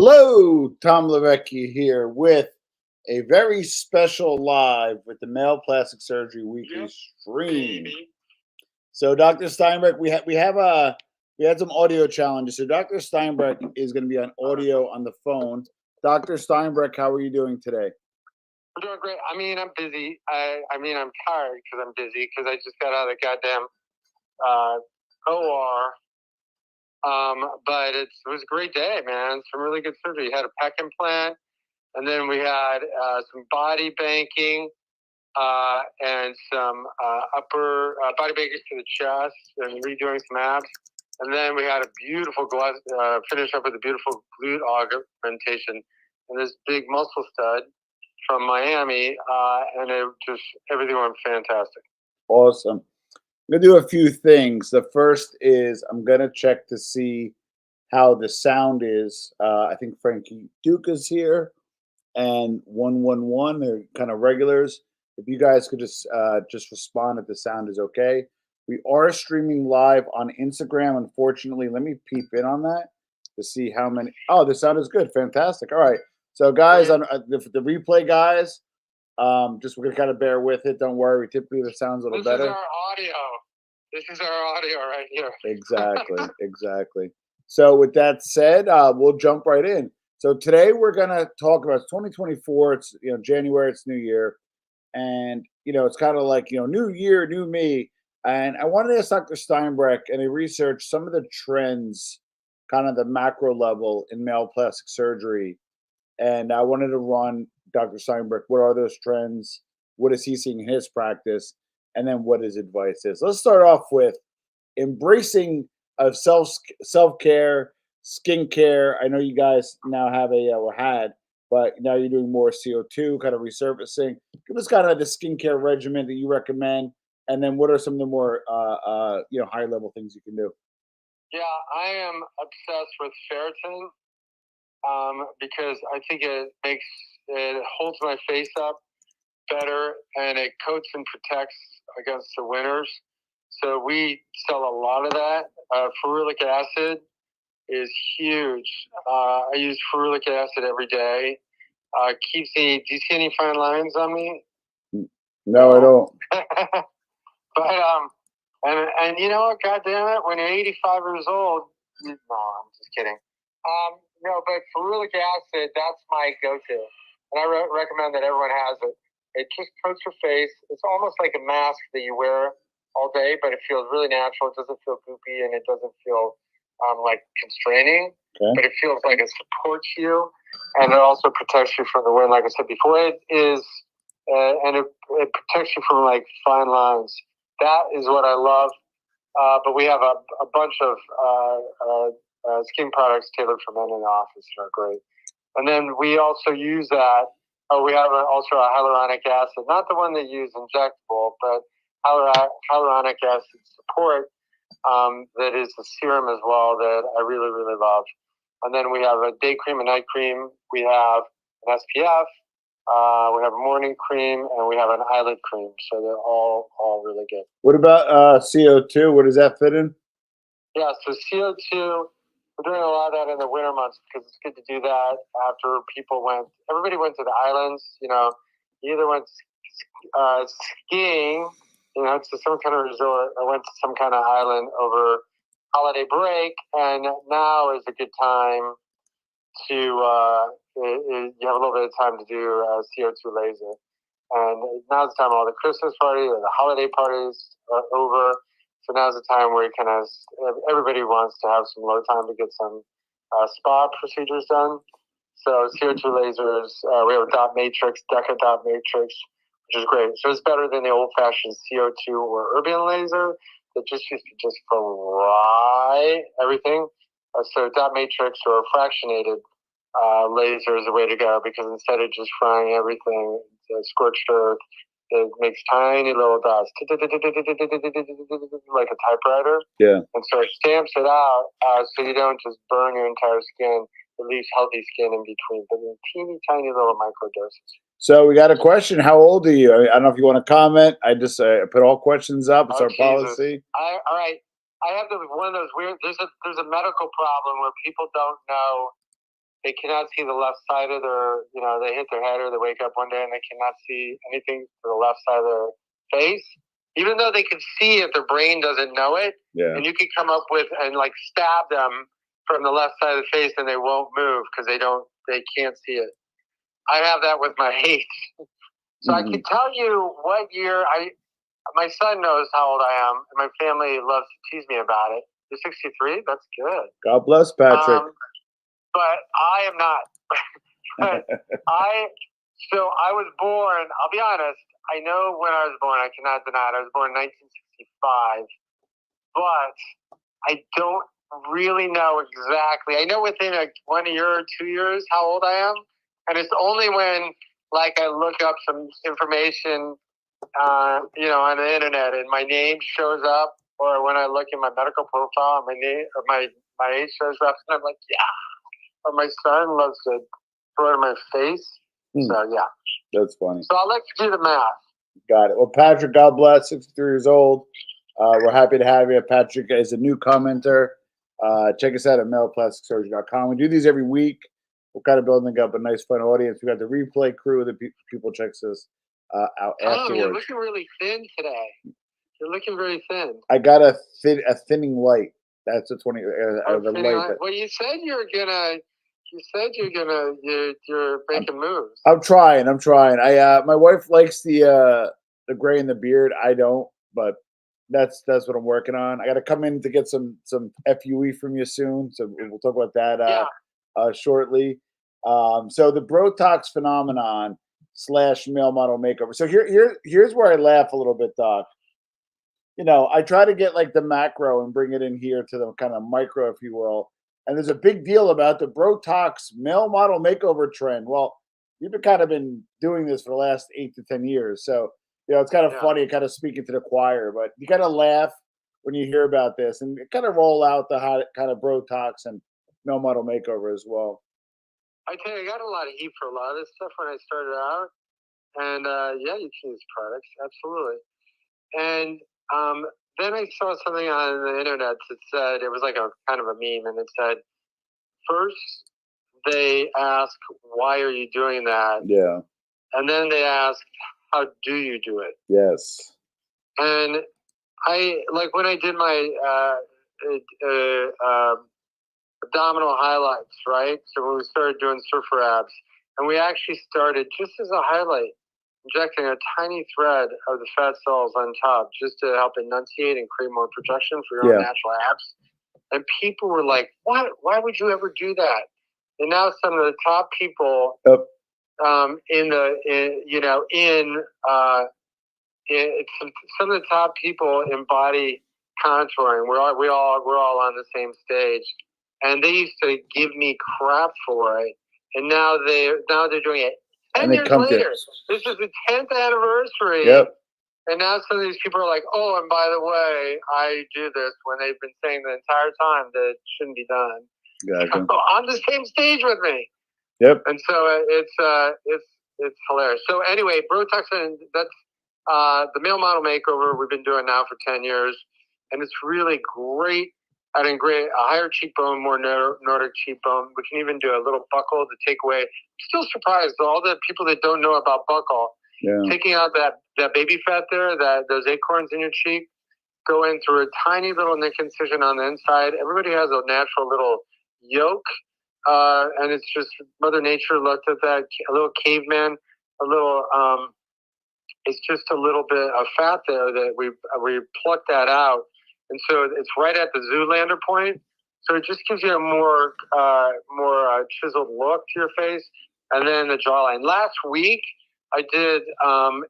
Hello, Tom Levecki here with a very special live with the Male Plastic Surgery Weekly stream. So, Dr. Steinbrech, we had some audio challenges. So, Dr. Steinbrech is going to be on audio on the phone. Dr. Steinbrech, how are you doing today? I'm doing great. I mean, I'm busy. I'm tired because I'm busy because I just got out of the goddamn OR. But it was a great day, man. Some really good surgery. We had a pec implant, and then we had some body banking and some upper body banking to the chest and redoing some abs. And then we had a beautiful finish up with a beautiful glute augmentation and this big muscle stud from Miami, and everything went fantastic. Awesome. I'm going to do a few things. The first is I'm going to check to see how the sound is. I think Frankie Duke is here and 111. They're kind of regulars. If you guys could just respond if the sound is okay. We are streaming live on Instagram. Unfortunately, let me peep in on that to see how many. Oh, the sound is good. Fantastic. All right. So, guys, on the replay, guys, just we're going to kind of bear with it. Don't worry. Typically, the sound's a little better. This is our audio right here. Exactly. So with that said, we'll jump right in. So today we're gonna talk about 2024. It's January. It's New Year, and it's kind of like New Year, new me. And I wanted to ask Dr. Steinbrech, and he researched some of the trends, kind of the macro level in male plastic surgery. And I wanted to run Dr. Steinbrech. What are those trends? What is he seeing in his practice? And then what his advice is. Let's start off with embracing of self-care, skincare. I know you guys now have but now you're doing more CO2 kind of resurfacing. Give us kind of the skincare regimen that you recommend, and then what are some of the more high level things you can do? Yeah, I am obsessed with ferritin because I think it holds my face up better, and it coats and protects against the winters. So we sell a lot of that. Ferulic acid is huge. I use ferulic acid every day. Do you see any fine lines on me? No, I don't. But and you know what? God damn it! When you're 85 years old, no, I'm just kidding. No, but ferulic acid, that's my go-to, and I recommend that everyone has it. It just coats your face. It's almost like a mask that you wear all day, but it feels really natural. It doesn't feel goopy, and it doesn't feel like constraining. Okay. But it feels like it supports you, and it also protects you from the wind. Like I said before, it is, and it protects you from like fine lines. That is what I love. But we have a bunch of skin products tailored for men in the office that are great. And then we also use that. We have also a hyaluronic acid, not the one that you use injectable, but hyaluronic acid support that is the serum as well that I really, really love. And then we have a day cream, a night cream. We have an SPF. We have a morning cream, and we have an eyelid cream. So they're all really good. What about CO2? What does that fit in? Yeah, so CO2. We're doing a lot of that in the winter months because it's good to do that after everybody went to the islands, you either went skiing, to some kind of resort, or went to some kind of island over holiday break, and now is a good time to, you have a little bit of time to do CO2 laser. And now's the time all the Christmas parties or the holiday parties are over. So now's the time where everybody wants to have some low time to get some spa procedures done. So CO2 lasers, we have a dot matrix, Deca dot matrix, which is great. So it's better than the old-fashioned CO2 or Erbium laser that just used to just fry everything. So dot matrix or fractionated laser is the way to go because instead of just frying everything, scorched earth, it makes tiny little dots, like a typewriter. Yeah. And so it stamps it out so you don't just burn your entire skin. It leaves healthy skin in between, but in teeny tiny little micro doses. So we got a question. How old are you? I don't know if you want to comment. I just put all questions up. It's our policy. All right. I have one of those weird. There's a medical problem where people don't know they cannot see the left side of their, they hit their head or they wake up one day and they cannot see anything to the left side of their face. Even though they can see it, their brain doesn't know it. Yeah. And you can come up with and like stab them from the left side of the face and they won't move because they can't see it. I have that with my hate. So I can tell you what year my son knows how old I am, and my family loves to tease me about it. You're 63? That's good. God bless, Patrick. But I am not. I was born, I'll be honest, I know when I was born, I cannot deny it. I was born in 1965, but I don't really know exactly. I know within 1 year or 2 years how old I am, and it's only when like I look up some information, on the internet, and my name shows up, or when I look in my medical profile, my name or my age shows up, and I'm like, yeah. Or my son loves to throw it in my face. So yeah, that's funny. So I'll let you do the math. Got it. Well, Patrick, God bless. 63 years old. We're happy to have you. Patrick is a new commenter. Check us out at mailplasticsurgery.com. We do these every week. We're kind of building up a nice, fun audience. We got the replay crew that people checks us out afterwards. You're looking really thin today. You're looking very thin. I got a thinning light. That's a 20. The light. Well, you said you're gonna. You're making moves. I'm trying. My wife likes the gray in the beard. I don't, but that's what I'm working on. I got to come in to get some FUE from you soon, so we'll talk about that shortly. So the Brotox phenomenon / male model makeover. So here's where I laugh a little bit, Doc. I try to get like the macro and bring it in here to the kind of micro, if you will. And there's a big deal about the Brotox male model makeover trend. Well, you've been doing this for the last 8 to 10 years. So, it's kind of funny, kind of speaking to the choir, but you kind of laugh when you hear about this and kind of roll out the hot kind of Brotox and male model makeover as well. I tell you, I got a lot of heat for a lot of this stuff when I started out. And you can use products, absolutely. And then I saw something on the internet that said, it was like a kind of a meme, and it said, first they ask, why are you doing that? Yeah. And then they ask, how do you do it? Yes. And I, like when I did my abdominal highlights, right? So when we started doing surfer abs, and we actually started just as a highlight, injecting a tiny thread of the fat cells on top just to help enunciate and create more projection for your own natural abs. And people were like, "What? Why would you ever do that?" And now some of the top people some of the top people in body contouring. We're all on the same stage, and they used to give me crap for it, and now they're doing it. 10 years later, this is the 10th anniversary. Yep. And now some of these people are like, oh, and by the way, I do this when they've been saying the entire time that it shouldn't be done. Gotcha. On the same stage with me. Yep. And so it's hilarious. So anyway, Brotox, that's the male model makeover we've been doing now for 10 years. And it's really great. Adding a higher cheekbone, more Nordic cheekbone. We can even do a little buckle to take away. I'm still surprised, all the people that don't know about buckle. Yeah. Taking out that baby fat there, those acorns in your cheek, go in through a tiny little nick incision on the inside. Everybody has a natural little yolk, and it's just Mother Nature looked at that, a little caveman, it's just a little bit of fat there that we plucked that out. And so it's right at the Zoolander point. So it just gives you a more chiseled look to your face. And then the jawline. Last week, I did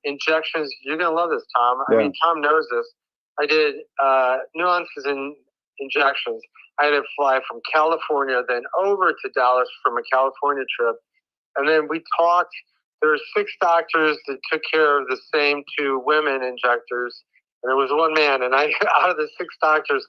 injections. You're going to love this, Tom. Yeah. I mean, Tom knows this. I did nuances in injections. I had to fly from California, then over to Dallas from a California trip. And then we talked. There were 6 doctors that took care of the same 2 women injectors. And there was 1 man, and out of the 6 doctors,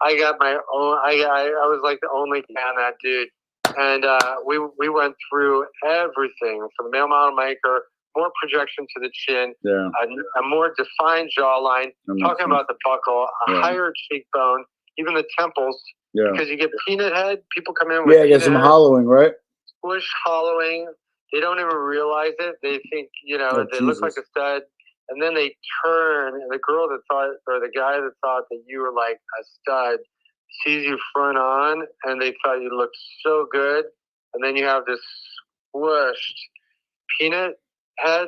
I got my own. I was like the only man, that dude, and we went through everything from the male model maker, more projection to the chin, a more defined jawline, talking about the buckle, a higher cheekbone, even the temples, because you get peanut head. People come in with get some hollowing, right? squish hollowing. They don't even realize it. They think, they look like a stud. And then they turn, and the girl that thought, or the guy that thought that you were like a stud sees you front on, and they thought you looked so good. And then you have this squished peanut head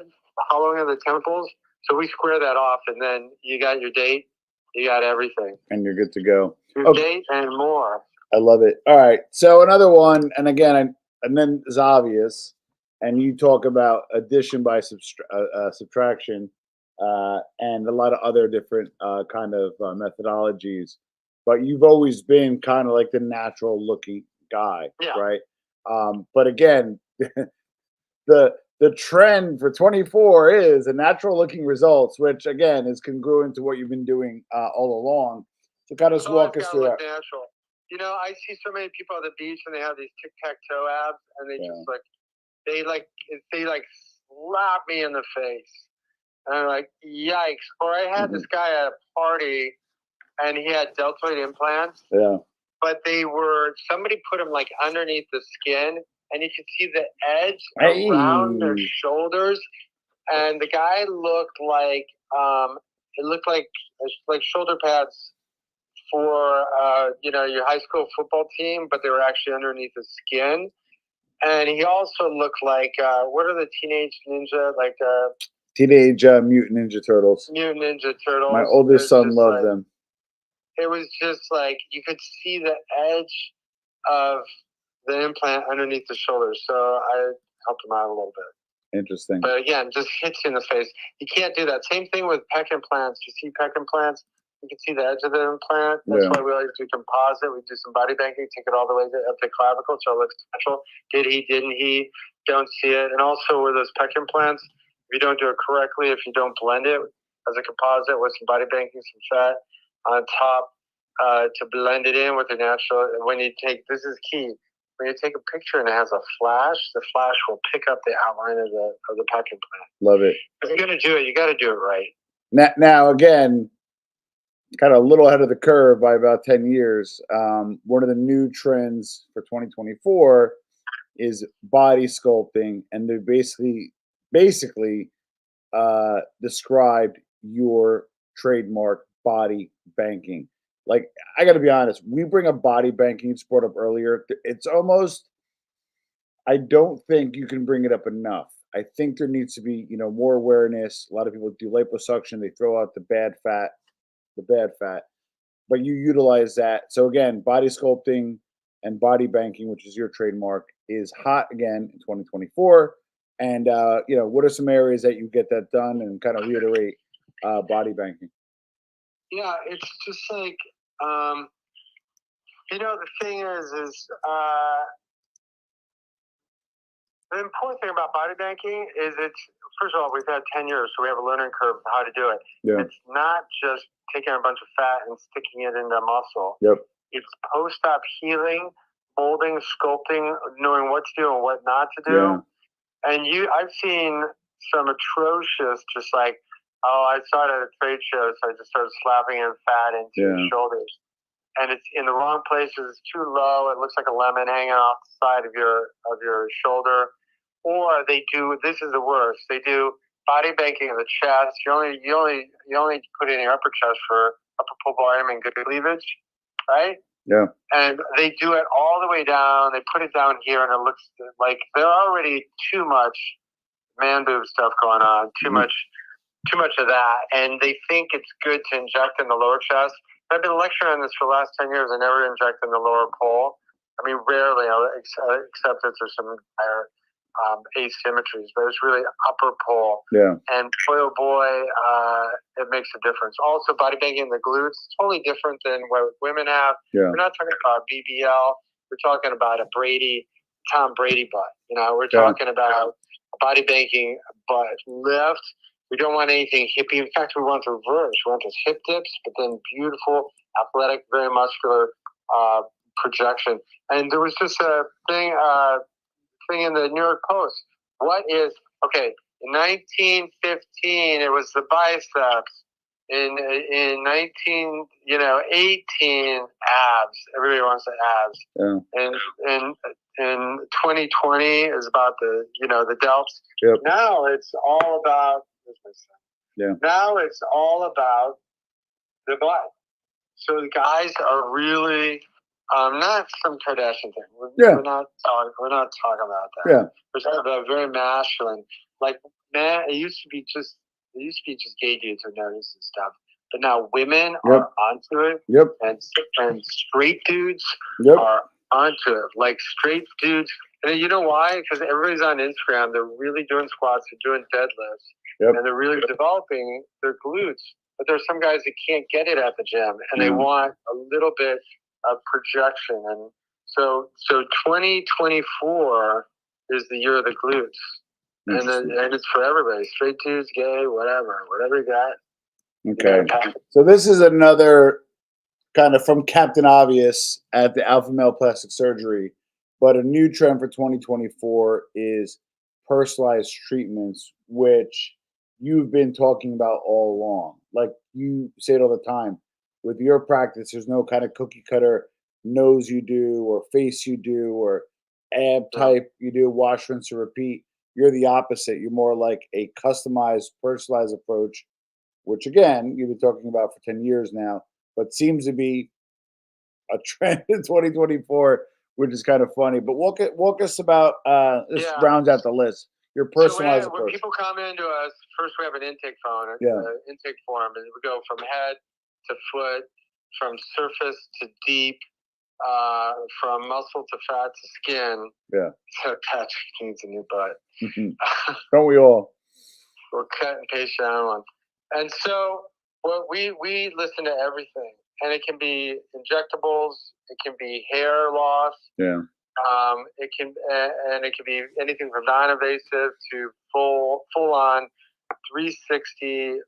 hollowing of the temples. So we square that off, and then you got your date, you got everything. And you're good to go. Your date and more. I love it. All right. So another one, and again, and then it's obvious, and you talk about addition by subtraction, and a lot of other different kind of methodologies. But you've always been kind of like the natural looking guy, right? But again, the trend for 24 is a natural looking results, which again is congruent to what you've been doing all along. So kind of walk us through that. Natural. I see so many people at the beach and they have these tic-tac-toe abs, and they just they slap me in the face. And I'm like, yikes. Or I had this guy at a party, and he had deltoid implants. Yeah. But somebody put them like underneath the skin, and you could see the edge around their shoulders. And the guy looked like, it looked like shoulder pads for, your high school football team, but they were actually underneath the skin. And he also looked like, what are the Teenage Ninja, Teenage Mutant Ninja Turtles. Mutant Ninja Turtles. My oldest son loved them. It was just like you could see the edge of the implant underneath the shoulder. So I helped him out a little bit. Interesting. But again, just hits you in the face. You can't do that. Same thing with pec implants. You see pec implants, you can see the edge of the implant. That's why we always do composite. We do some body banking, take it all the way up the clavicle so it looks natural. Did he, didn't he? Don't see it. And also with those pec implants, if you don't do it correctly, if you don't blend it as a composite with some body banking, some fat on top to blend it in with the natural, this is key. When you take a picture and it has a flash, the flash will pick up the outline of the pec implant. Love it. If you're going to do it, you got to do it right. Now again, kind of a little ahead of the curve by about 10 years. One of the new trends for 2024 is body sculpting, and they basically described your trademark body banking. Like, I got to be honest, we bring a body banking sport up earlier. It's almost, I don't think you can bring it up enough. I think there needs to be, more awareness. A lot of people do liposuction. They throw out the bad fat, but you utilize that. So again, body sculpting and body banking, which is your trademark, is hot again in 2024. And, what are some areas that you get that done, and kind of reiterate body banking? Yeah, it's just like, the thing is the important thing about body banking is first of all, we've had 10 years, so we have a learning curve of how to do it. Yeah. It's not just taking a bunch of fat and sticking it into muscle. Yep. It's post-op healing, molding, sculpting, knowing what to do and what not to do. Yeah. And I've seen some atrocious, just like, I saw it at a trade show, so I just started slapping in fat into your shoulders. And it's in the wrong places. It's too low. It looks like a lemon hanging off the side of your shoulder. Or they do, this is the worst, they do body banking in the chest. You only put it in your upper chest for upper pull volume and good cleavage, right? Yeah. And they do it all the way down. They put it down here, and it looks like they're already too much man boob stuff going on, too much of that. And they think it's good to inject in the lower chest. I've been lecturing on this for the last 10 years. I never inject in the lower pole. I mean, rarely, except if there's some higher asymmetries, but it's really upper pole. Yeah. And boy, it makes a difference. Also, body banking in the glutes is totally different than what women have. Yeah. We're not talking about BBL. We're talking about a Tom Brady butt. We're talking about body banking butt lift. We don't want anything hippie. In fact, we want the reverse. We want those hip dips, but then beautiful, athletic, very muscular projection. And there was just a thing in the New York Post. In 1915, it was the biceps. in 18 abs. Everybody wants the abs. Yeah. And in 2020 is about the delts. Yep. Now it's all about Now it's all about the butt. So the guys are really not some Kardashian thing. We're not talking about that. Yeah. We're talking about very masculine. Like, man, it used to be just gay dudes who noticed and stuff. But now women are onto it. Yep. And straight dudes Yep. are onto it. Like straight dudes. And you know why? Because everybody's on Instagram. They're really doing squats. They're doing deadlifts. Yep. And they're really developing their glutes. But there's some guys that can't get it at the gym. And they want a little bit of projection. And so 2024 is the year of the glutes. And it's for everybody. Straight dudes, gay, whatever you got. Okay. So this is another kind of from Captain Obvious at the Alpha Male Plastic Surgery, but a new trend for 2024 is personalized treatments, which you've been talking about all along. Like you say it all the time. With your practice, there's no kind of cookie cutter nose you do or face you do or ab type you do, wash, rinse, and repeat. You're the opposite. You're more like a customized, personalized approach, which again, you've been talking about for 10 years now, but seems to be a trend in 2024, which is kind of funny. But walk us about this rounds out the list. Your personalized approach. When people come into us, first we have an intake phone, intake form, and we go from head to foot, from surface to deep, from muscle to fat to skin. Yeah. So Patrick needs a new butt. Mm-hmm. Don't we all? We'll cut and paste down one. And so we listen to everything. And it can be injectables, it can be hair loss. Yeah. It can be anything from non-invasive to full on 360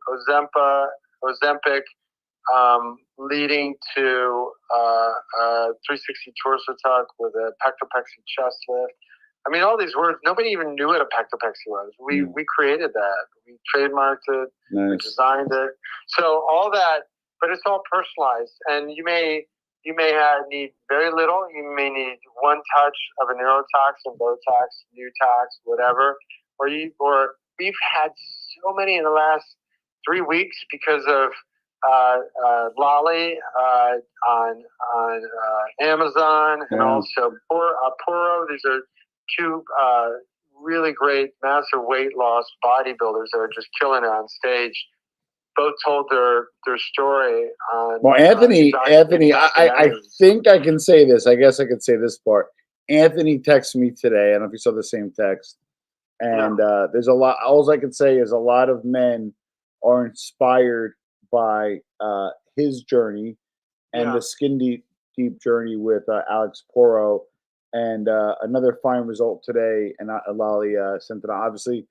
Ozempic, leading to 360 torso tuck with a pectopexy chest lift. I mean, all these words, nobody even knew what a pectopexy was. We created that. We trademarked it. Nice. We designed it. So all that, but it's all personalized. And you may need very little. You may need one touch of a neurotoxin, Botox, Newtox, whatever. Or we've had so many in the last 3 weeks because of Lolly on Amazon, and also Puro. These are two really great massive weight loss bodybuilders that are just killing it on stage. Both told their story on. Well, Anthony, I think I can say this. I guess I could say this part. Anthony texted me today. I don't know if you saw the same text. And there's a lot. All I can say is a lot of men are inspired by his journey and the skin deep journey with Alex Poro. And another fine result today. And Lolly sent it out. Obviously,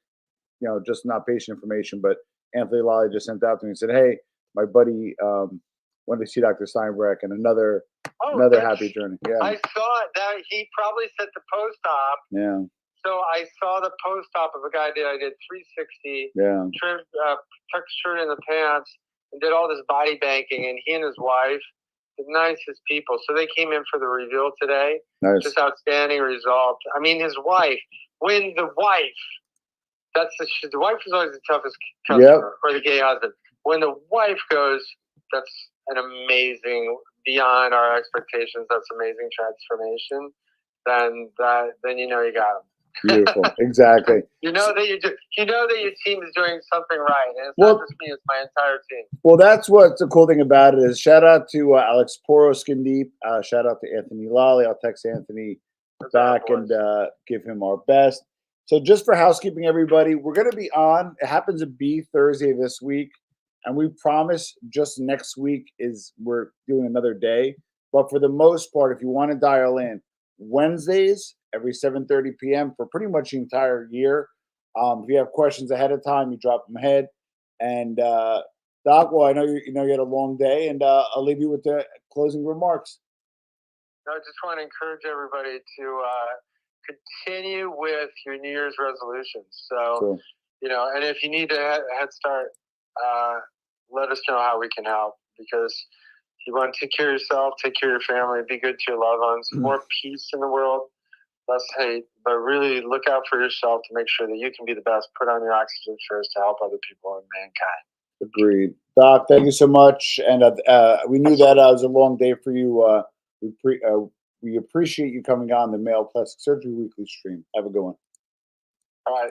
just not patient information, but Anthony Lolly just sent out to me and said, "Hey, my buddy went to see Dr. Steinbrech, and another happy journey." Yeah, I saw that he probably set the post-op. Yeah. So I saw the post-op of a guy that I did 360. Yeah. Trimmed, tucked shirt in the pants, and did all this body banking. And he and his wife, the nicest people. So they came in for the reveal today. Nice. Just outstanding result. I mean, his wife. When the wife. The wife is always the toughest customer, or the gay husband. When the wife goes, that's an amazing, beyond our expectations. That's amazing transformation. Then you know you got them. Beautiful, exactly. You know that your team is doing something right, and it's not just me; it's my entire team. Well, that's what's the cool thing about it is. Shout out to Alex Poro, Skin Deep. Shout out to Anthony Lolly. I'll text Anthony back and give him our best. So just for housekeeping, everybody, we're going to be on. It happens to be Thursday this week, and we promise just next week we're doing another day. But for the most part, if you want to dial in, Wednesdays every 7:30 p.m. for pretty much the entire year. If you have questions ahead of time, you drop them ahead. And Doc, well, I know you had a long day, and I'll leave you with the closing remarks. I just want to encourage everybody to continue with your New Year's resolutions. So, and if you need a head start, let us know how we can help, because you want to take care of yourself, take care of your family, be good to your loved ones, more peace in the world, less hate, but really look out for yourself to make sure that you can be the best. Put on your oxygen first to help other people and mankind. Agreed. Doc, thank you so much. And we knew that it was a long day for you. We appreciate you coming on the Male Plastic Surgery Weekly stream. Have a good one. All right.